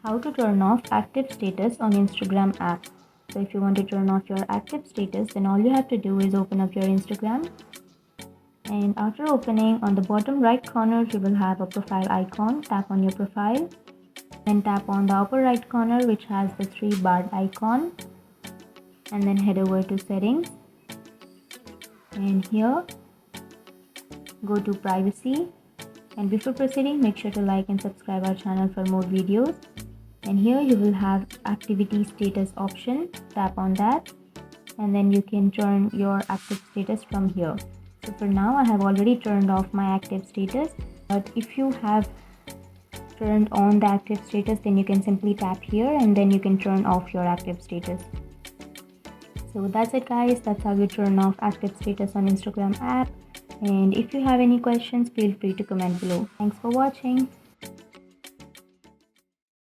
How to turn off active status on Instagram app. So if you want to turn off your active status, then all you have to do is open up your Instagram, and after opening, on the bottom right corner you will have a profile icon. Tap on your profile, then tap on the upper right corner which has the three barred icon, and then head over to settings, and here go to privacy, and before proceeding make sure to like and subscribe our channel for more videos. And here you will have activity status option. Tap on that, and then you can turn your active status from here. So for now I have already turned off my active status, but if you have turned on the active status, then you can simply tap here and then you can turn off your active status. So that's it guys, that's how you turn off active status on Instagram app. And if you have any questions, feel free to comment below. Thanks for watching.